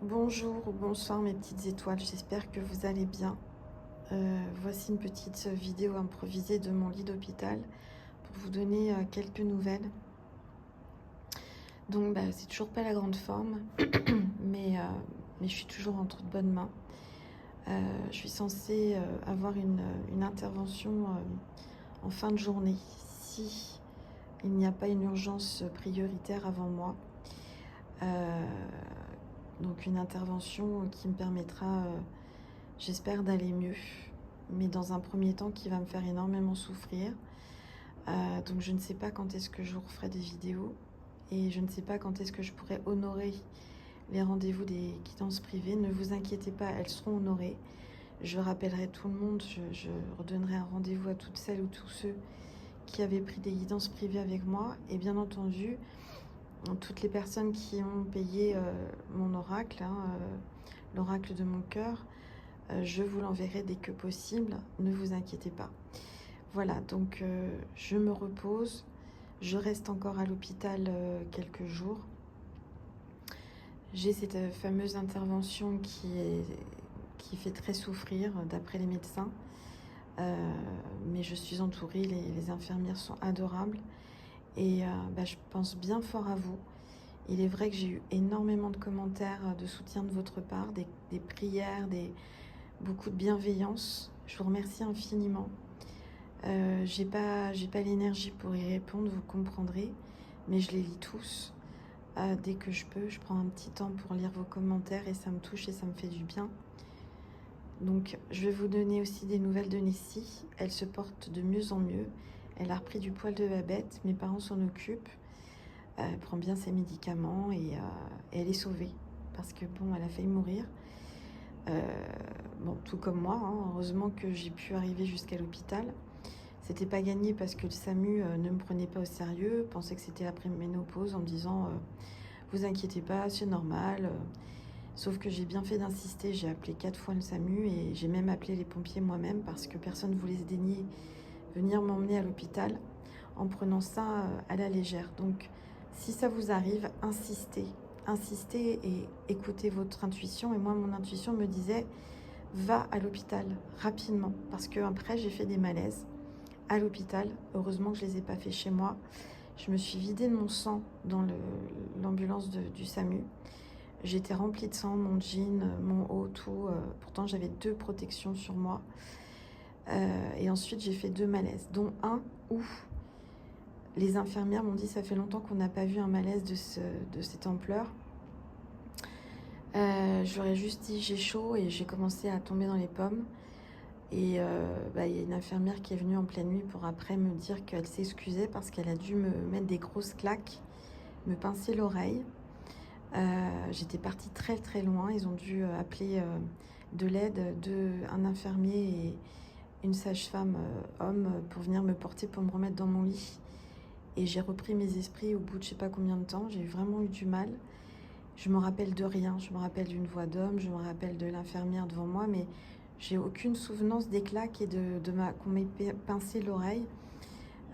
Bonjour ou bonsoir mes petites étoiles, j'espère que vous allez bien. Voici une petite vidéo improvisée de mon lit d'hôpital pour vous donner quelques nouvelles. Donc c'est toujours pas la grande forme, mais je suis toujours entre de bonnes mains. Je suis censée avoir une intervention en fin de journée si il n'y a pas une urgence prioritaire avant moi. Donc une intervention qui me permettra, j'espère, d'aller mieux, mais dans un premier temps qui va me faire énormément souffrir. Donc je ne sais pas quand est-ce que je vous referai des vidéos et je ne sais pas quand est-ce que je pourrai honorer les rendez-vous des guidances privées. Ne vous inquiétez pas, elles seront honorées. Je rappellerai tout le monde, je redonnerai un rendez-vous à toutes celles ou tous ceux qui avaient pris des guidances privées avec moi. Et bien entendu, toutes les personnes qui ont payé mon oracle, l'oracle de mon cœur, je vous l'enverrai dès que possible, ne vous inquiétez pas. Voilà, donc je me repose, je reste encore à l'hôpital quelques jours. J'ai cette fameuse intervention qui fait très souffrir d'après les médecins, mais je suis entourée, les infirmières sont adorables et je pense bien fort à vous. Il est vrai que j'ai eu énormément de commentaires de soutien de votre part, des prières, beaucoup de bienveillance. Je vous remercie infiniment. J'ai pas l'énergie pour y répondre, vous comprendrez, mais je les lis tous. Dès que je peux, je prends un petit temps pour lire vos commentaires et ça me touche et ça me fait du bien. Donc je vais vous donner aussi des nouvelles de Nessie. Elle se porte de mieux en mieux. Elle a repris du poil de Babette, mes parents s'en occupent. Elle prend bien ses médicaments et elle est sauvée parce que bon, elle a failli mourir. Bon, tout comme moi, heureusement que j'ai pu arriver jusqu'à l'hôpital. C'était pas gagné parce que le SAMU ne me prenait pas au sérieux, pensait que c'était après ménopause en me disant vous inquiétez pas, c'est normal. Sauf que j'ai bien fait d'insister, j'ai appelé 4 fois le SAMU et j'ai même appelé les pompiers moi-même parce que personne ne voulait se daigner venir m'emmener à l'hôpital en prenant ça à la légère. Donc si ça vous arrive, insistez et écoutez votre intuition. Et moi, mon intuition me disait va à l'hôpital rapidement parce que après j'ai fait des malaises à l'hôpital. Heureusement que je les ai pas fait chez moi. Je me suis vidée de mon sang dans l'ambulance du SAMU. J'étais remplie de sang, mon jean, mon haut, tout. Pourtant j'avais 2 protections sur moi. Et ensuite j'ai fait 2 malaises, dont un où les infirmières m'ont dit ça fait longtemps qu'on n'a pas vu un malaise de cette ampleur. J'aurais juste dit j'ai chaud et j'ai commencé à tomber dans les pommes. Et il y a une infirmière qui est venue en pleine nuit pour après me dire qu'elle s'excusait parce qu'elle a dû me mettre des grosses claques, me pincer l'oreille. J'étais partie très très loin. Ils ont dû appeler de l'aide, un infirmier et une sage-femme homme pour venir me porter pour me remettre dans mon lit. Et j'ai repris mes esprits au bout de je sais pas combien de temps. J'ai vraiment eu du mal. Je me rappelle de rien. Je me rappelle d'une voix d'homme, je me rappelle de l'infirmière devant moi, mais j'ai aucune souvenance des claques et qu'on m'ait pincé l'oreille.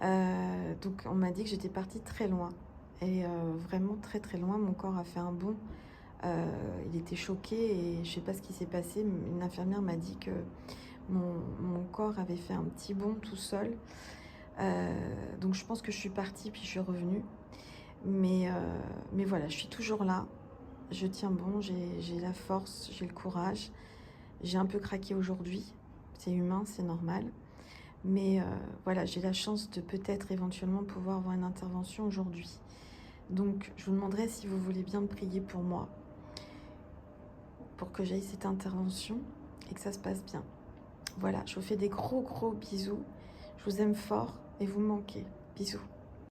Donc on m'a dit que j'étais partie très loin. Et vraiment très très loin. Mon corps a fait un bond. Il était choqué et je sais pas ce qui s'est passé. Une infirmière m'a dit que mon corps avait fait un petit bond tout seul. Donc je pense que je suis partie puis je suis revenue. Mais voilà, je suis toujours là. Je tiens bon, j'ai la force, j'ai le courage. J'ai un peu craqué aujourd'hui. C'est humain, c'est normal. Mais voilà, j'ai la chance de peut-être éventuellement pouvoir avoir une intervention aujourd'hui. Donc je vous demanderai si vous voulez bien prier pour moi, pour que j'aille cette intervention et que ça se passe bien. Voilà, je vous fais des gros bisous. Je vous aime fort et vous me manquez. Bisous.